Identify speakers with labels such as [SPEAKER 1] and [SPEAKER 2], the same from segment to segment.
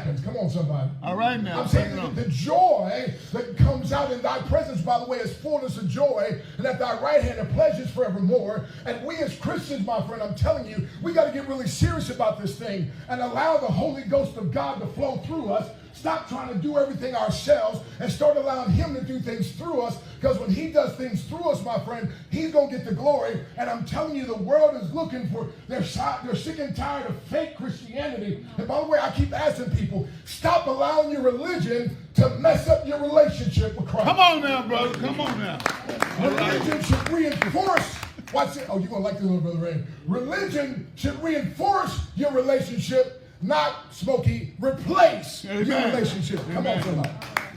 [SPEAKER 1] happens. Come on, somebody.
[SPEAKER 2] All right now.
[SPEAKER 1] I'm saying the joy that comes out in thy presence, by the way, is fullness of joy, and at thy right hand are pleasures forevermore. And we as Christians, my friend, I'm telling you, we got to get really serious about this thing and allow the Holy Ghost of God to flow through us. Stop trying to do everything ourselves and start allowing him to do things through us, because when he does things through us, my friend, he's going to get the glory. And I'm telling you, the world is looking for, they're sick and tired of fake Christianity. And by the way, I keep asking people, stop allowing your religion to mess up your relationship with Christ.
[SPEAKER 2] Come on now, brother. Come on now.
[SPEAKER 1] Religion should reinforce. Watch it. Oh, you're going to like this little brother Ray. Religion should reinforce your relationship, not, Smokey, replace your relationship. Come on, somebody.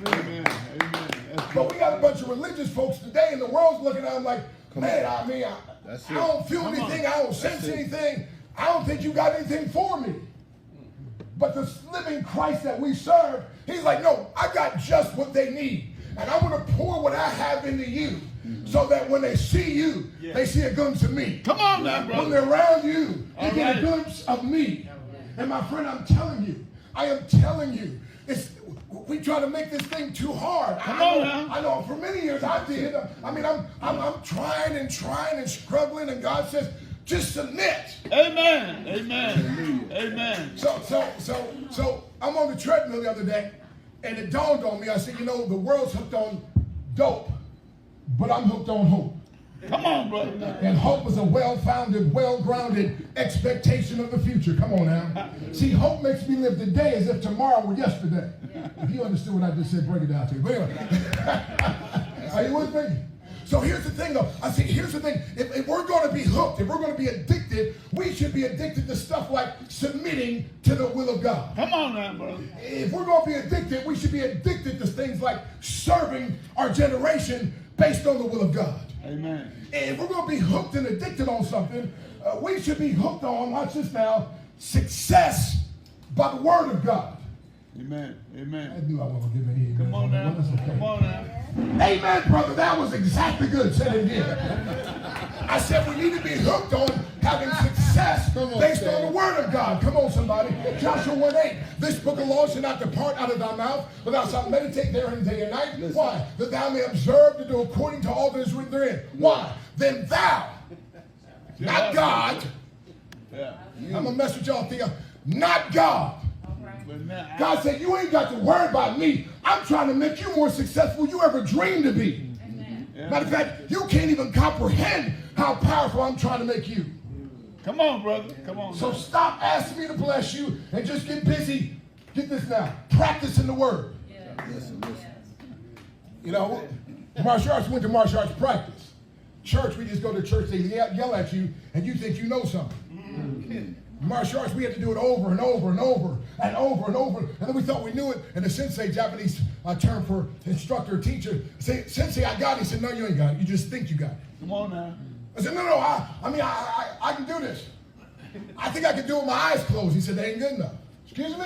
[SPEAKER 2] Amen. Amen.
[SPEAKER 1] But we got a bunch of religious folks today, and the world's looking at them like, man, I mean, I don't feel anything. I don't sense anything. I don't think you got anything for me. But the living Christ that we serve, he's like, no, I got just what they need. And I'm going to pour what I have into you, so that when they see you, they see a glimpse of me.
[SPEAKER 2] Come on now, brother.
[SPEAKER 1] When they're around you, they get a glimpse of me. And my friend, I'm telling you, I am telling you, we try to make this thing too hard. I know for many years I did. I mean, I'm trying and struggling, and God says, just submit.
[SPEAKER 2] Amen. Amen. Amen.
[SPEAKER 1] So I'm on the treadmill the other day, and it dawned on me. I said, you know, the world's hooked on dope, but I'm hooked on hope.
[SPEAKER 2] Come on, brother.
[SPEAKER 1] And hope is a well-founded, well-grounded expectation of the future. Come on now. See, hope makes me live today as if tomorrow were yesterday. If you understood what I just said, break it down to you. But anyway, are you with me? So here's the thing, though. Here's the thing. If we're going to be hooked, if we're going to be addicted, we should be addicted to stuff like submitting to the will of God.
[SPEAKER 2] Come on now, brother.
[SPEAKER 1] If we're going to be addicted, we should be addicted to things like serving our generation based on the will of God.
[SPEAKER 2] Amen.
[SPEAKER 1] If we're going to be hooked and addicted on something, we should be hooked on, watch this now, success by the word of God.
[SPEAKER 2] Amen. Amen.
[SPEAKER 1] I knew I wasn't giving you.
[SPEAKER 2] Come on now. Okay. Come on now.
[SPEAKER 1] Amen, brother. That was exactly good. Say it again. I said we need to be hooked on having success based on the word of God. Come on, somebody. Joshua 1:8. This book of law shall not depart out of thy mouth, but thou shalt meditate therein day and night. Listen. Why? That thou may observe to do according to all that is written therein. Why? Then thou, not God. I'm going to mess with y'all, Thea. Not God. God said, you ain't got to worry about me. I'm trying to make you more successful than you ever dreamed to be. Matter of fact, you can't even comprehend how powerful I'm trying to make you.
[SPEAKER 2] Come on, brother. Come on.
[SPEAKER 1] So stop asking me to bless you and just get busy. Get this now. Practicing the word.
[SPEAKER 3] Listen.
[SPEAKER 1] You know, martial arts went to martial arts practice. Church, we just go to church, they yell at you, and you think you know something. Martial arts, we had to do it over and over and over and over and over. And then we thought we knew it. And the sensei, Japanese term for instructor, teacher, say, sensei, I got it. He said, no, you ain't got it. You just think you got it.
[SPEAKER 2] Come on now.
[SPEAKER 1] I said, no, I can do this. I think I can do it with my eyes closed. He said, that ain't good enough. Excuse me?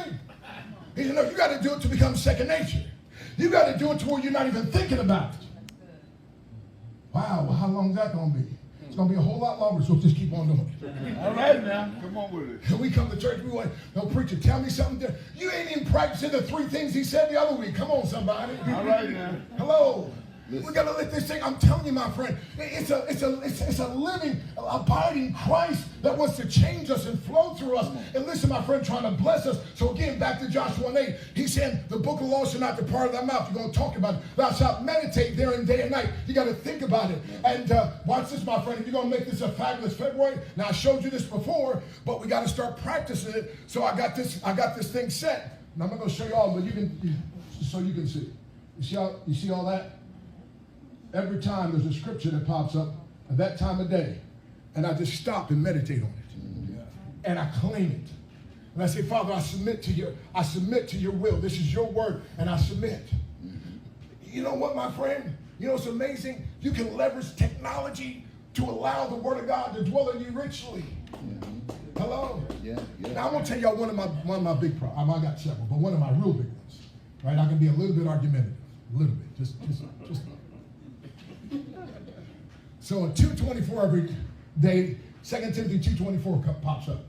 [SPEAKER 1] He said, no, you got to do it to become second nature. You got to do it to where you're not even thinking about it. Wow, well, how long is that going to be? It's going to be a whole lot longer, so just keep on doing it.
[SPEAKER 2] All right now. Come on with it.
[SPEAKER 1] And we come to church, we want, no, preacher, tell me something different. You ain't even practicing the 3 things he said the other week. Come on, somebody.
[SPEAKER 2] All right now.
[SPEAKER 1] Hello. We got to let this thing, I'm telling you, my friend, it's a living, abiding Christ that wants to change us and flow through us. And listen, my friend, trying to bless us. So again, back to Joshua 1:8, he said, the book of law shall not depart of thy mouth. You're going to talk about it. Thou shalt meditate therein day and night. You got to think about it. And watch this, my friend. If you're going to make this a fabulous February, now I showed you this before, but we got to start practicing it. So I got this thing set. Now I'm not going to show you all, but you can, so you can see. You see all that? Every time there's a scripture that pops up at that time of day, and I just stop and meditate on it. And I claim it. And I say, Father, I submit to your will. This is your word, and I submit. You know what, my friend? You know, it's amazing. You can leverage technology to allow the word of God to dwell in you richly. Hello?
[SPEAKER 3] Yeah.
[SPEAKER 1] Now, I'm going to tell y'all one of my big problems. I got several, but one of my real big ones. Right? I can be a little bit argumentative. A little bit. Just. So at 2:24 every day, 2 Timothy 2:24 pops up.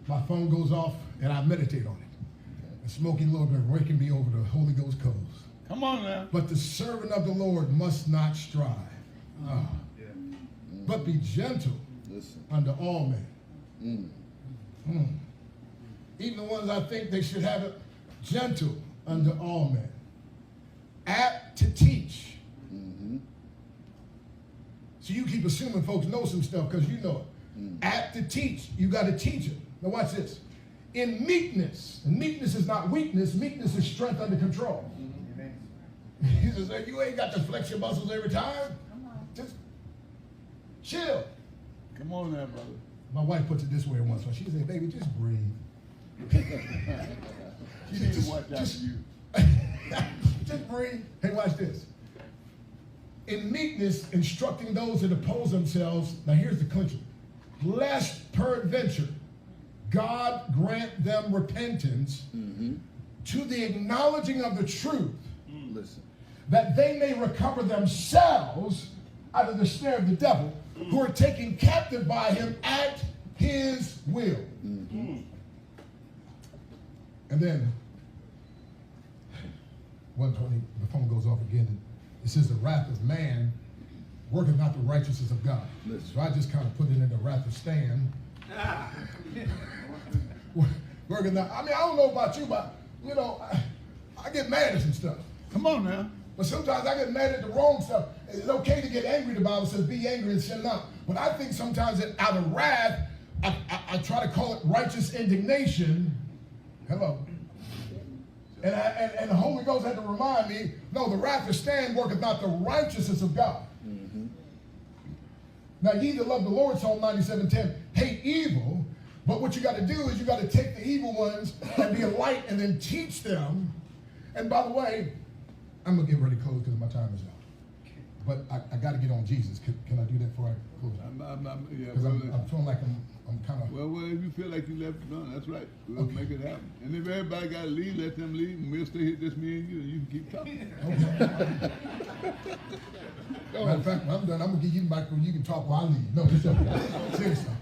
[SPEAKER 1] My phone goes off, and I meditate on it. And Smokey a little bit, raking me over the Holy Ghost coals.
[SPEAKER 2] Come on now.
[SPEAKER 1] But the servant of the Lord must not strive, but be gentle unto all men. Even the ones I think they should have it, gentle unto all men. Apt to teach. So you keep assuming folks know some stuff because you know it. Apt to teach. You got to teach it. Now watch this. In meekness. And meekness is not weakness. Meekness is strength under control. He says, you ain't got to flex your muscles every time. Just chill.
[SPEAKER 2] Come on now, brother.
[SPEAKER 1] My wife puts it this way once. She said, baby, just breathe.
[SPEAKER 2] She needs to watch out for you.
[SPEAKER 1] Just breathe. Hey, watch this. In meekness, instructing those that oppose themselves. Now here's the clincher. Lest peradventure God grant them repentance to the acknowledging of the truth, that they may recover themselves out of the snare of the devil, who are taken captive by him at his will. And then 120, the phone goes off again. It says the wrath of man worketh not the righteousness of God. So I just kind of put it in the wrath of Stan. Working not, I mean, I don't know about you, but you know, I get mad at some stuff.
[SPEAKER 2] Come on now.
[SPEAKER 1] But sometimes I get mad at the wrong stuff. It's okay to get angry. The Bible says, be angry and sin not. But I think sometimes that out of wrath, I try to call it righteous indignation. Hello. And the Holy Ghost had to remind me, no, the wrath of Stan worketh not the righteousness of God. Now, ye that love the Lord, Psalm 97:10, hate evil. But what you got to do is you got to take the evil ones and be a light and then teach them. And by the way, I'm going to get ready to close because my time is out. But I got to get on Jesus. Can I do that before I close? Because I'm feeling like I'm kind of...
[SPEAKER 2] Well, if you feel like you left it on, that's right. We'll make it happen. And if everybody got to leave, let them leave. And we'll stay here, just me and you, and you can keep talking.
[SPEAKER 1] Okay. Matter of fact, when I'm done, I'm going to give you the microphone. You can talk while I leave. No, seriously.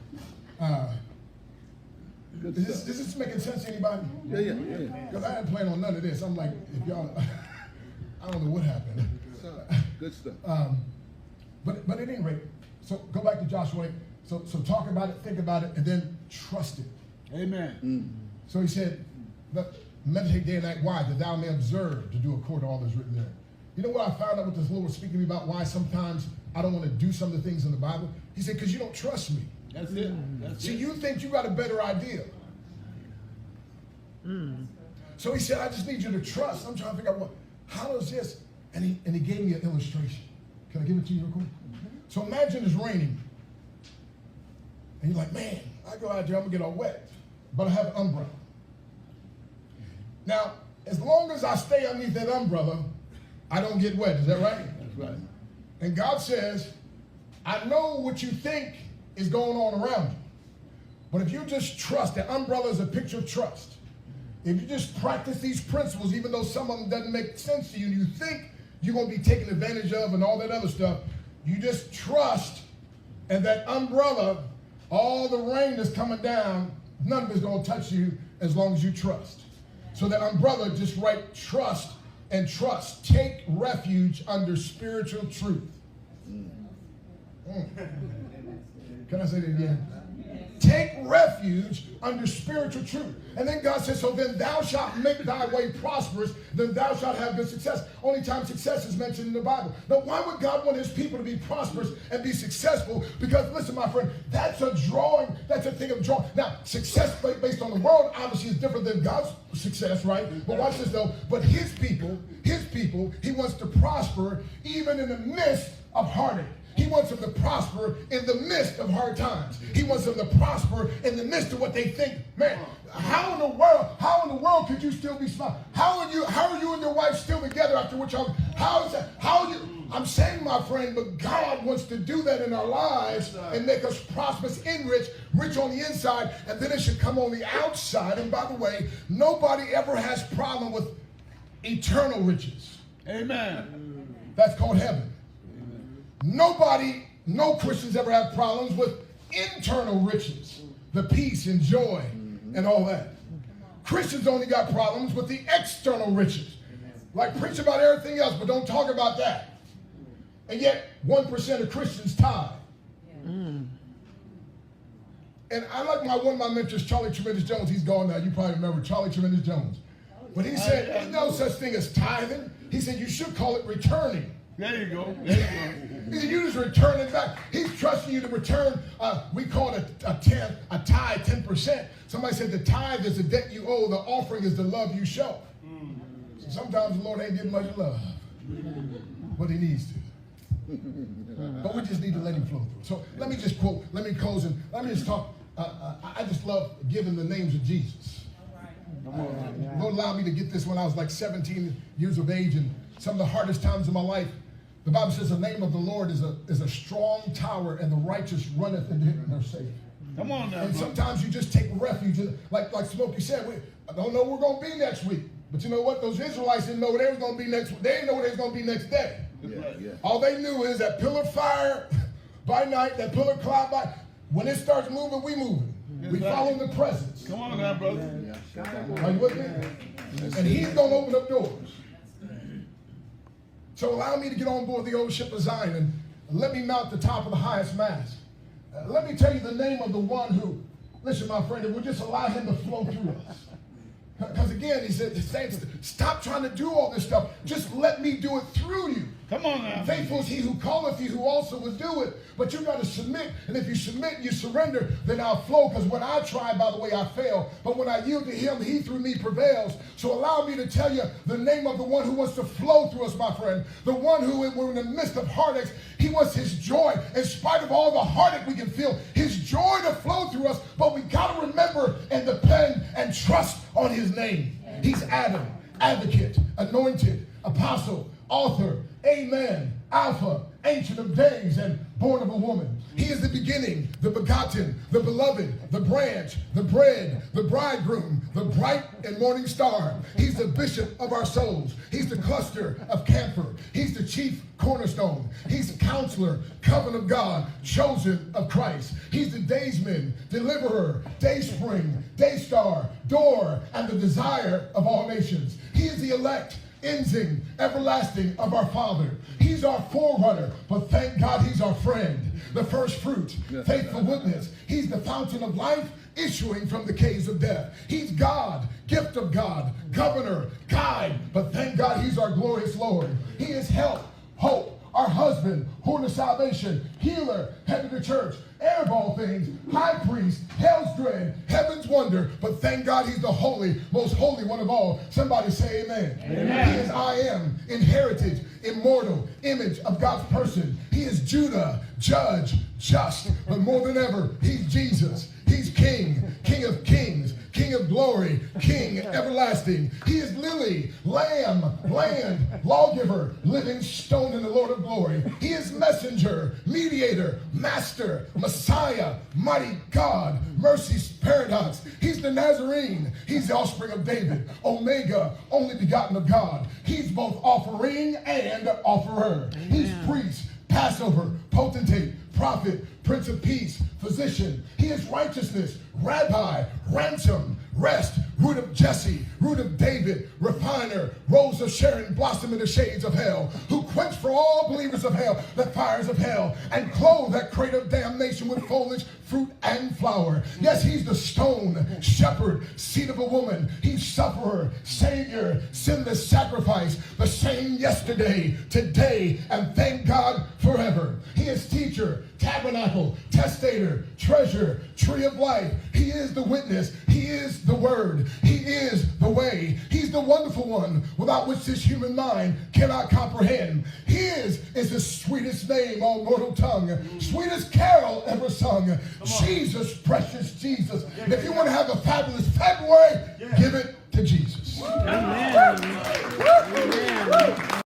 [SPEAKER 1] Is this making sense to anybody?
[SPEAKER 3] Yeah.
[SPEAKER 1] Because I didn't plan on none of this. I'm like, if y'all... I don't know what happened.
[SPEAKER 3] Good stuff.
[SPEAKER 1] But at any rate, so go back to Joshua 8. So talk about it, think about it, and then trust it.
[SPEAKER 2] Amen.
[SPEAKER 1] So he said, meditate day and night. Why? That thou may observe to do according to all that's written there. You know what I found out what this Lord was speaking to me about? Why sometimes I don't want to do some of the things in the Bible? He said, because you don't trust me.
[SPEAKER 2] That's it.
[SPEAKER 1] See, you think you got a better idea. So he said, I just need you to trust. I'm trying to figure out how does this? And he gave me an illustration. Can I give it to you real quick? So imagine it's raining. And you're like, man, I go out there, I'm going to get all wet. But I have an umbrella. Now, as long as I stay underneath that umbrella, I don't get wet. Is that right?
[SPEAKER 2] That's right.
[SPEAKER 1] And God says, I know what you think is going on around you. But if you just trust, the umbrella is a picture of trust. If you just practice these principles, even though some of them doesn't make sense to you, and you think you're going to be taken advantage of and all that other stuff, you just trust, and that umbrella, all the rain that's coming down, none of it's going to touch you as long as you trust. So that umbrella, just write trust and trust. Take refuge under spiritual truth. Can I say that again? Take refuge under spiritual truth. And then God says, so then thou shalt make thy way prosperous, then thou shalt have good success. Only time success is mentioned in the Bible. Now, why would God want his people to be prosperous and be successful? Because, listen, my friend, that's a drawing, that's a thing of drawing. Now, success based on the world obviously is different than God's success, right? But watch this, though. But his people, he wants to prosper even in the midst of heartache. He wants them to prosper in the midst of hard times. He wants them to prosper in the midst of what they think. Man, how in the world could you still be smiling? How are you and your wife still together after what y'all? How is that? How are you? I'm saying, my friend, but God wants to do that in our lives and make us prosperous, rich on the inside, and then it should come on the outside. And by the way, nobody ever has problem with eternal riches.
[SPEAKER 2] Amen.
[SPEAKER 1] That's called heaven. No Christians ever have problems with internal riches, the peace and joy and all that. Christians only got problems with the external riches. Like preach about everything else, but don't talk about that. And yet 1% of Christians tithe. And I like one of my mentors, Charlie Tremendous Jones. He's gone now. You probably remember Charlie Tremendous Jones. But he said, there's no such thing as tithing. He said, you should call it returning.
[SPEAKER 2] There you go. There you go.
[SPEAKER 1] He said, you just return it back. He's trusting you to return, we call it a tithe, 10%. Somebody said the tithe is the debt you owe. The offering is the love you show. So sometimes the Lord ain't getting much love. But he needs to. But we just need to let him flow through. So let me just quote, let me close, and let me just talk. I just love giving the names of Jesus. Lord allowed me to get this when I was like 17 years of age, and some of the hardest times of my life. The Bible says the name of the Lord is a strong tower, and the righteous runneth into it and are safe.
[SPEAKER 2] Come on now.
[SPEAKER 1] And sometimes you just take refuge, like Smokey said, I don't know where we're going to be next week. But you know what? Those Israelites didn't know where they was going to be next week. They didn't know where they was going to be next day.
[SPEAKER 2] Yeah.
[SPEAKER 1] All they knew is that pillar of fire by night, that pillar of cloud by. When it starts moving, we moving. We follow the presence.
[SPEAKER 2] Come on now, brother.
[SPEAKER 1] Are you with me? And he's going to open up doors. So allow me to get on board the old ship of Zion and let me mount the top of the highest mast. Let me tell you the name of the one who, listen, my friend, if we'll just allow him to flow through us. Because again, he said, stop trying to do all this stuff. Just let me do it through you.
[SPEAKER 2] Come on now.
[SPEAKER 1] Faithful is he who calleth you, who also will do it. But you got to submit. And if you submit and you surrender, then I'll flow. Because when I try, by the way, I fail. But when I yield to him, he through me prevails. So allow me to tell you the name of the one who wants to flow through us, my friend. The one who, when we're in the midst of heartaches, he wants his joy. In spite of all the heartache we can feel, his joy to flow through us. But we got to remember and depend and trust on his name. He's Adam, advocate, anointed, apostle, author, amen, Alpha, ancient of days, and born of a woman. He is the beginning, the begotten, the beloved, the branch, the bread, the bridegroom, the bright and morning star. He's the bishop of our souls. He's the cluster of camphor. He's the chief cornerstone. He's the counselor, covenant of God, chosen of Christ. He's the daysman, deliverer, dayspring, daystar, door, and the desire of all nations. He is the elect, ensign, everlasting of our Father. He's our forerunner, but thank God he's our friend. The first fruit, faithful witness. He's the fountain of life, issuing from the caves of death. He's God, gift of God, governor, guide, but thank God he's our glorious Lord. He is help, hope, our husband, horn of salvation, healer, head of the church, heir of all things, high priest, hell's dread, heaven's wonder, but thank God he's the holy, most holy one of all. Somebody say amen. Amen. He is I am, in heritage, immortal, image of God's person. He is Judah, judge, just, but more than ever, he's Jesus. He's King, King of kings, King of glory, King everlasting. He is lily, lamb, land, lawgiver, living stone in the Lord of glory. He is messenger, mediator, master, Messiah, mighty God, mercy's paradox. He's the Nazarene. He's the offspring of David, Omega, only begotten of God. He's both offering and offerer. He's priest, Passover, potentate, prophet, Prince of Peace, physician. He is righteousness, rabbi, ransom, rest, root of Jesse, root of David, refiner, rose of Sharon, blossom in the shades of hell, who quench for all believers of hell the fires of hell, and clothe that crate of damnation with foliage, fruit, and flower. Yes, he's the stone, shepherd, seed of a woman. He's sufferer, savior, sinless sacrifice, the same yesterday, today, and thank God forever. He is teacher, tabernacle, testator, treasure, tree of life. He is the witness. He is the word. He is the way. He's the wonderful one without which this human mind cannot comprehend. His is the sweetest name on mortal tongue, sweetest carol ever sung. Jesus, precious Jesus. If you want to have a fabulous February, give it to Jesus.
[SPEAKER 3] Amen.